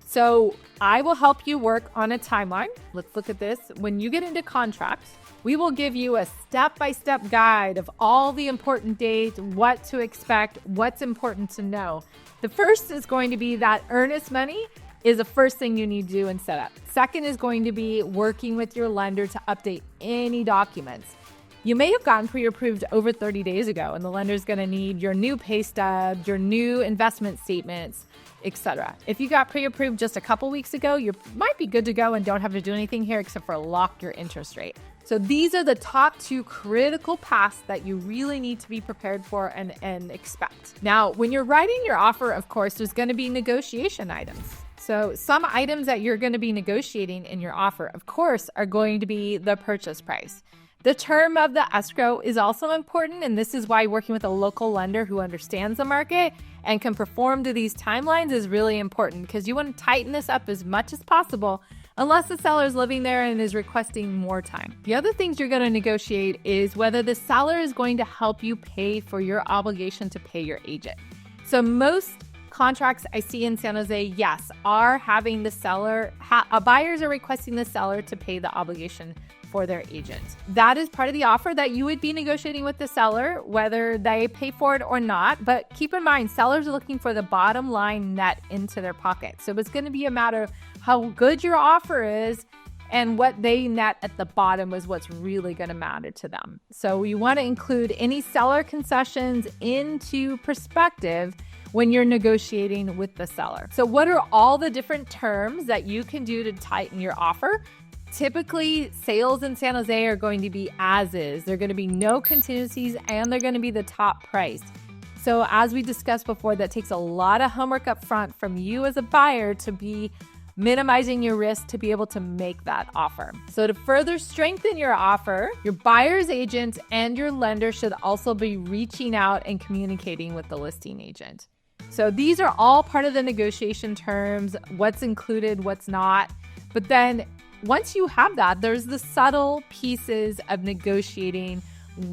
So I will help you work on a timeline. Let's look at this. When you get into contracts, we will give you a step-by-step guide of all the important dates, what to expect, what's important to know. The first is going to be that earnest money is the first thing you need to do and set up. Second is going to be working with your lender to update any documents. You may have gotten pre-approved over 30 days ago, and the lender's going to need your new pay stub, your new investment statements, etc. If you got pre-approved just a couple weeks ago, you might be good to go and don't have to do anything here except for lock your interest rate. So these are the top two critical paths that you really need to be prepared for and expect. Now, when you're writing your offer, of course, there's going to be negotiation items. So some items that you're going to be negotiating in your offer, of course, are going to be the purchase price. The term of the escrow is also important, and this is why working with a local lender who understands the market and can perform to these timelines is really important, because you want to tighten this up as much as possible unless the seller is living there and is requesting more time. The other things you're going to negotiate is whether the seller is going to help you pay for your obligation to pay your agent. So most contracts I see in San Jose, yes, are having the seller, buyers are requesting the seller to pay the obligation for their agent. That is part of the offer that you would be negotiating with the seller, whether they pay for it or not. But keep in mind, sellers are looking for the bottom line net into their pocket. So it's going to be a matter of how good your offer is, and what they net at the bottom is what's really going to matter to them. So you want to include any seller concessions into perspective when you're negotiating with the seller. So what are all the different terms that you can do to tighten your offer? Typically, sales in San Jose are going to be as is. They're going to be no contingencies, and they're going to be the top price. So as we discussed before, that takes a lot of homework up front from you as a buyer to be minimizing your risk to be able to make that offer. So to further strengthen your offer, your buyer's agent and your lender should also be reaching out and communicating with the listing agent. So these are all part of the negotiation terms, what's included, what's not. But then once you have that, there's the subtle pieces of negotiating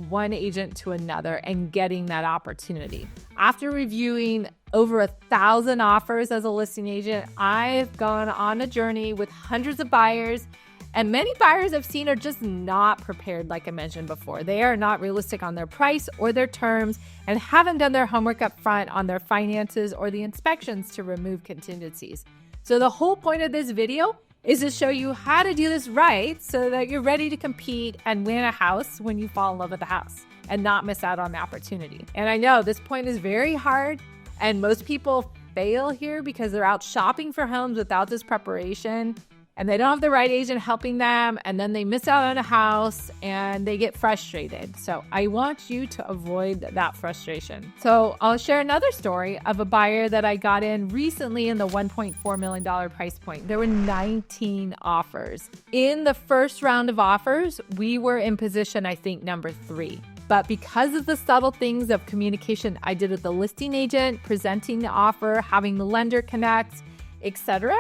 one agent to another and getting that opportunity. After reviewing over 1,000 offers as a listing agent, I've gone on a journey with hundreds of buyers, and many buyers I've seen are just not prepared, like I mentioned before. They are not realistic on their price or their terms and haven't done their homework up front on their finances or the inspections to remove contingencies. So the whole point of this video is to show you how to do this right so that you're ready to compete and win a house when you fall in love with the house and not miss out on the opportunity. And I know this point is very hard, and most people fail here because they're out shopping for homes without this preparation, and they don't have the right agent helping them, and then they miss out on a house and they get frustrated. So I want you to avoid that frustration. So I'll share another story of a buyer that I got in recently in the $1.4 million price point. There were 19 offers. In the first round of offers, we were in position, I think, number 3. But because of the subtle things of communication I did with the listing agent, presenting the offer, having the lender connect, etc.,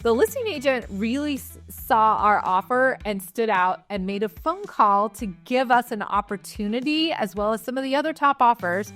the listing agent really saw our offer and stood out and made a phone call to give us an opportunity, as well as some of the other top offers,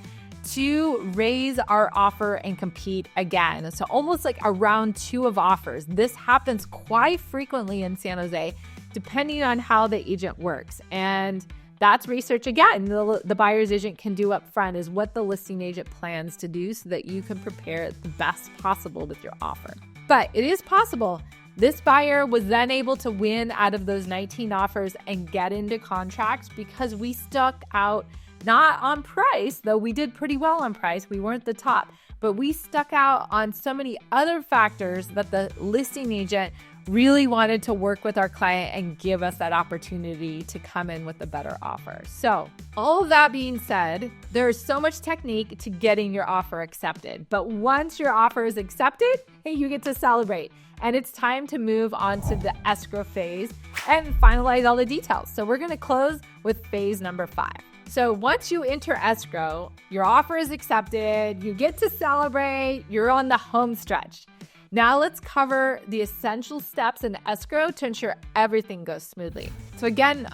to raise our offer and compete again. So almost like a round 2 of offers. This happens quite frequently in San Jose, depending on how the agent works. And that's research, again, the buyer's agent can do up front, is what the listing agent plans to do so that you can prepare the best possible with your offer. But it is possible. This buyer was then able to win out of those 19 offers and get into contracts because we stuck out, not on price, though we did pretty well on price. We weren't the top, but we stuck out on so many other factors that the listing agent really wanted to work with our client and give us that opportunity to come in with a better offer. So all of that being said, there's so much technique to getting your offer accepted. But once your offer is accepted, hey, you get to celebrate. And it's time to move on to the escrow phase and finalize all the details. So we're going to close with phase number 5. So once you enter escrow, your offer is accepted, you get to celebrate, you're on the home stretch. Now let's cover the essential steps in escrow to ensure everything goes smoothly. So again,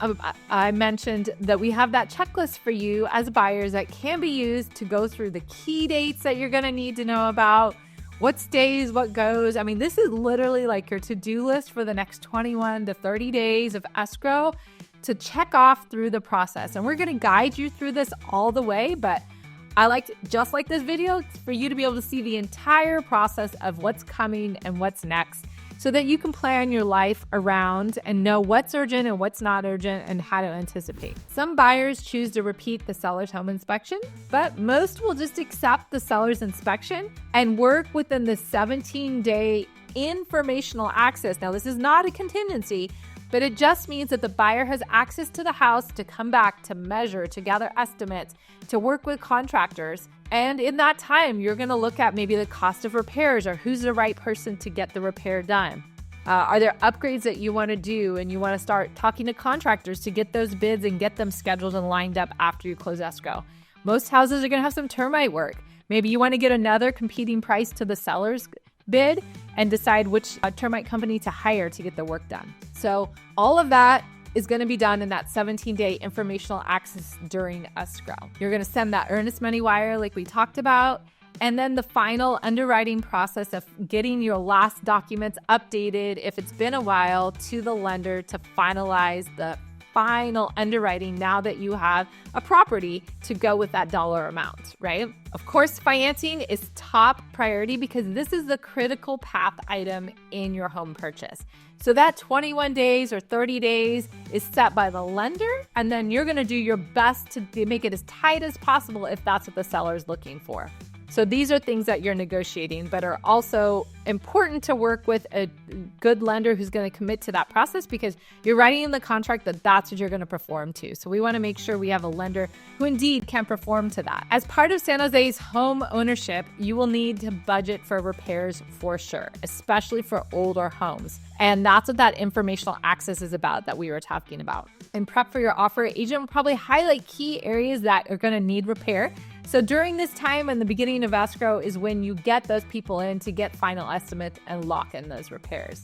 I mentioned that we have that checklist for you as buyers that can be used to go through the key dates that you're going to need to know about, what stays, what goes. I mean, this is literally like your to-do list for the next 21 to 30 days of escrow to check off through the process. And we're going to guide you through this all the way, but I like, just like this video, for you to be able to see the entire process of what's coming and what's next so that you can plan your life around and know what's urgent and what's not urgent and how to anticipate. Some buyers choose to repeat the seller's home inspection, but most will just accept the seller's inspection and work within the 17-day informational access. Now, this is not a contingency, but it just means that the buyer has access to the house to come back, to measure, to gather estimates, to work with contractors. And in that time, you're going to look at maybe the cost of repairs or who's the right person to get the repair done. Are there upgrades that you want to do and you want to start talking to contractors to get those bids and get them scheduled and lined up after you close escrow? Most houses are going to have some termite work. Maybe you want to get another competing price to the seller's bid and decide which termite company to hire to get the work done. So all of that is going to be done in that 17-day informational access during escrow. You're going to send that earnest money wire like we talked about. And then the final underwriting process of getting your last documents updated, if it's been a while, to the lender to finalize the final underwriting now that you have a property to go with that dollar amount, right? Of course, financing is top priority because this is the critical path item in your home purchase. So that 21 days or 30 days is set by the lender, and then you're going to do your best to make it as tight as possible if that's what the seller is looking for. So these are things that you're negotiating, but are also important to work with a good lender who's going to commit to that process because you're writing in the contract that that's what you're going to perform to. So we want to make sure we have a lender who indeed can perform to that. As part of San Jose's home ownership, you will need to budget for repairs for sure, especially for older homes. And that's what that informational access is about that we were talking about. In prep for your offer, agent will probably highlight key areas that are going to need repair. So during this time in the beginning of escrow is when you get those people in to get final estimates and lock in those repairs.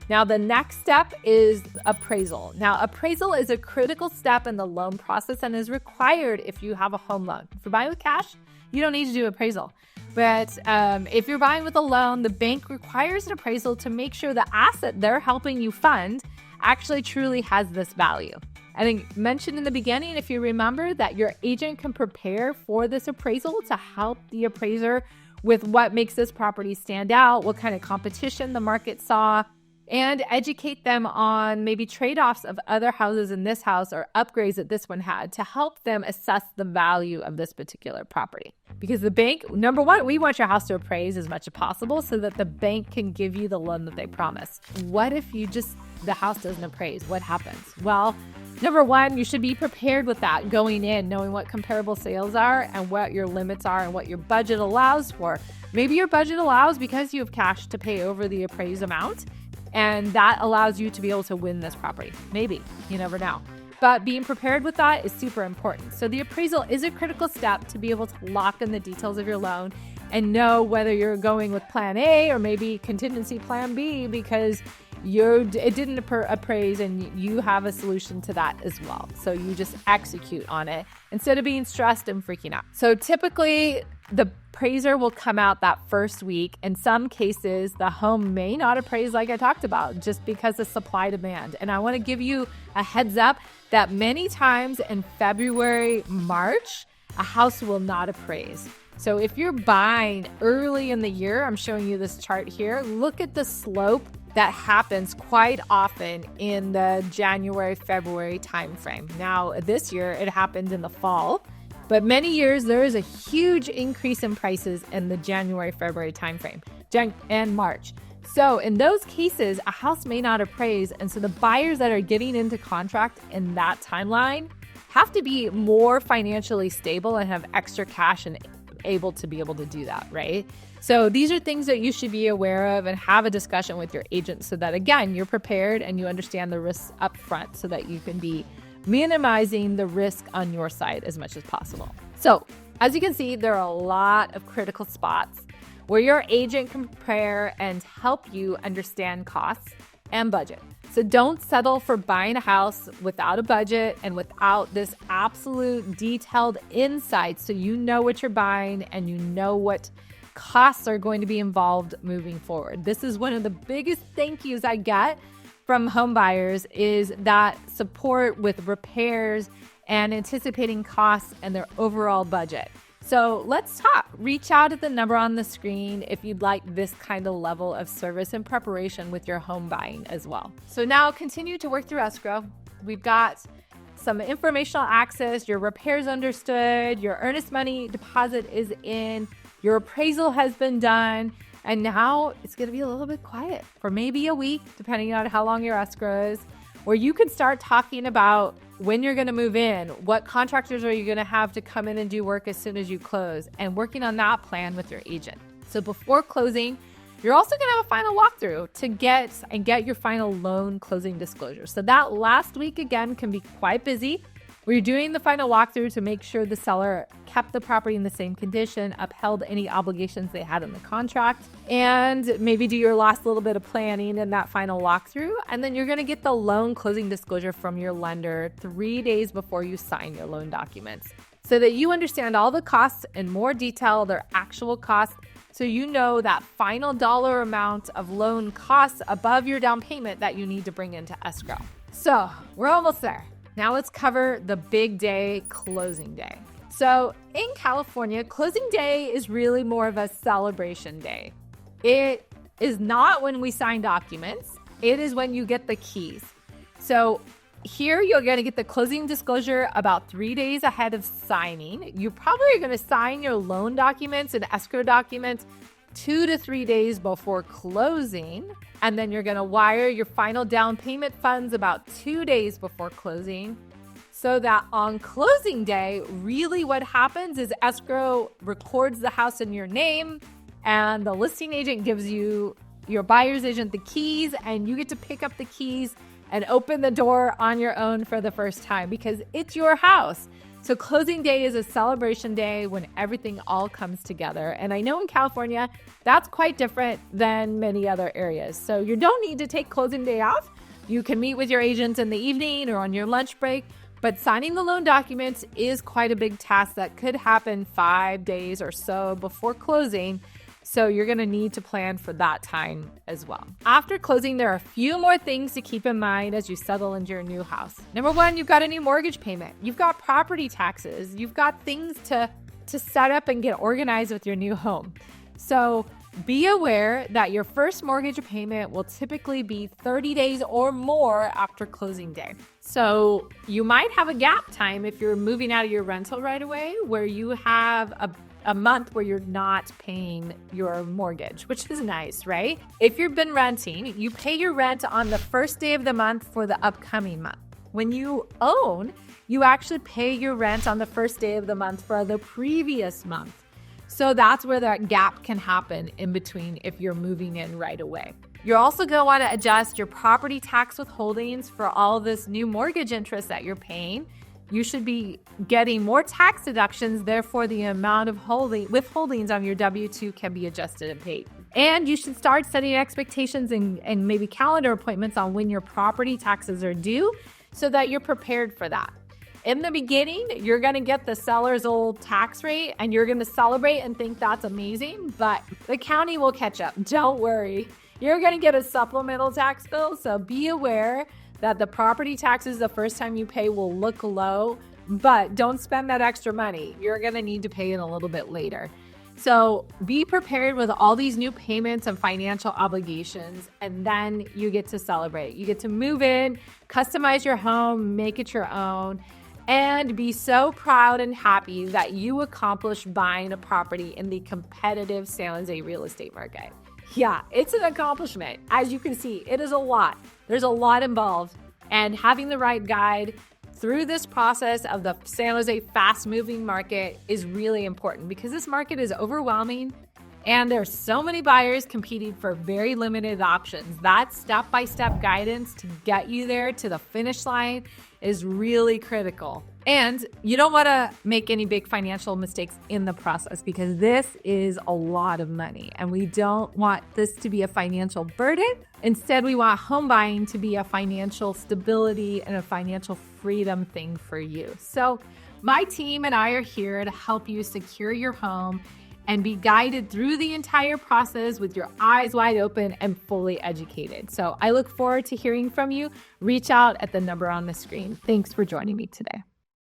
Now, the next step is appraisal. Now, appraisal is a critical step in the loan process and is required if you have a home loan. If you're buying with cash, you don't need to do appraisal. But if you're buying with a loan, the bank requires an appraisal to make sure the asset they're helping you fund actually truly has this value. I think mentioned in the beginning, if you remember, that your agent can prepare for this appraisal to help the appraiser with what makes this property stand out, what kind of competition the market saw, and educate them on maybe trade-offs of other houses in this house or upgrades that this one had to help them assess the value of this particular property. Because the bank, number one, we want your house to appraise as much as possible so that the bank can give you the loan that they promise. What if the house doesn't appraise? What happens? Well, number one, you should be prepared with that going in, knowing what comparable sales are and what your limits are and what your budget allows for. Maybe your budget allows because you have cash to pay over the appraised amount, and that allows you to be able to win this property. Maybe, you never know. But being prepared with that is super important. So the appraisal is a critical step to be able to lock in the details of your loan and know whether you're going with plan A or maybe contingency plan B because it didn't appraise and you have a solution to that as well. So you just execute on it instead of being stressed and freaking out. So typically the appraiser will come out that first week. In some cases, the home may not appraise like I talked about just because of supply demand. And I want to give you a heads up that many times in February, March, a house will not appraise. So if you're buying early in the year, I'm showing you this chart here, look at the slope that happens quite often in the January, February timeframe. Now, this year, it happened in the fall, but many years, there is a huge increase in prices in the January, February timeframe, and March. So in those cases, a house may not appraise, and so the buyers that are getting into contract in that timeline have to be more financially stable and have extra cash and able to do that, right? So these are things that you should be aware of and have a discussion with your agent so that, again, you're prepared and you understand the risks up front so that you can be minimizing the risk on your side as much as possible. So as you can see, there are a lot of critical spots where your agent can prepare and help you understand costs and budget. So don't settle for buying a house without a budget and without this absolute detailed insight so you know what you're buying and you know what costs are going to be involved moving forward. This is one of the biggest thank yous I get from home buyers is that support with repairs and anticipating costs and their overall budget. So let's talk. Reach out at the number on the screen if you'd like this kind of level of service and preparation with your home buying as well. So now continue to work through escrow. We've got some informational access, your repairs understood, your earnest money deposit is in, your appraisal has been done, and now it's going to be a little bit quiet for maybe a week, depending on how long your escrow is. where you can start talking about when you're going to move in, what contractors are you going to have to come in and do work as soon as you close, and working on that plan with your agent. So before closing, you're also going to have a final walkthrough to get your final loan closing disclosure. So that last week, again, can be quite busy, where you're doing the final walkthrough to make sure the seller kept the property in the same condition, upheld any obligations they had in the contract, and maybe do your last little bit of planning in that final walkthrough. And then you're going to get the loan closing disclosure from your lender 3 days before you sign your loan documents, so that you understand all the costs in more detail, their actual costs, so you know that final dollar amount of loan costs above your down payment that you need to bring into escrow. So we're almost there. Now let's cover the big day, closing day. So in California, closing day is really more of a celebration day. It is not when we sign documents. It is when you get the keys. So here you're going to get the closing disclosure about 3 days ahead of signing. You probably are going to sign your loan documents and escrow documents 2 to 3 days before closing. And then you're going to wire your final down payment funds about 2 days before closing, so that on closing day, really what happens is escrow records the house in your name, and the listing agent gives you, your buyer's agent, the keys, and you get to pick up the keys and open the door on your own for the first time because it's your house. So closing day is a celebration day when everything all comes together. And I know in California, that's quite different than many other areas. So you don't need to take closing day off. You can meet with your agent in the evening or on your lunch break. But signing the loan documents is quite a big task that could happen 5 days or so before closing. So you're going to need to plan for that time as well. After closing, there are a few more things to keep in mind as you settle into your new house. Number one, you've got a new mortgage payment. You've got property taxes. You've got things to set up and get organized with your new home. So be aware that your first mortgage payment will typically be 30 days or more after closing day. So you might have a gap time if you're moving out of your rental right away, where you have a month where you're not paying your mortgage, which is nice, right? If you've been renting, you pay your rent on the first day of the month for the upcoming month. When you own, you actually pay your rent on the first day of the month for the previous month. So that's where that gap can happen in between if you're moving in right away. You're also going to want to adjust your property tax withholdings for all this new mortgage interest that you're paying. You should be getting more tax deductions, therefore the amount of withholdings on your W-2 can be adjusted and paid. And you should start setting expectations and maybe calendar appointments on when your property taxes are due so that you're prepared for that. In the beginning, you're going to get the seller's old tax rate and you're going to celebrate and think that's amazing, but the county will catch up. Don't worry. You're going to get a supplemental tax bill, so be aware that the property taxes the first time you pay will look low, but don't spend that extra money. You're going to need to pay it a little bit later. So be prepared with all these new payments and financial obligations, and then you get to celebrate. You get to move in, customize your home, make it your own, and be so proud and happy that you accomplished buying a property in the competitive San Jose real estate market. Yeah, it's an accomplishment. As you can see, it is a lot. There's a lot involved, and having the right guide through this process of the San Jose fast-moving market is really important because this market is overwhelming and there's so many buyers competing for very limited options. That step-by-step guidance to get you there to the finish line is really critical. And you don't want to make any big financial mistakes in the process because this is a lot of money and we don't want this to be a financial burden. Instead, we want home buying to be a financial stability and a financial freedom thing for you. So my team and I are here to help you secure your home and be guided through the entire process with your eyes wide open and fully educated. So I look forward to hearing from you. Reach out at the number on the screen. Thanks for joining me today.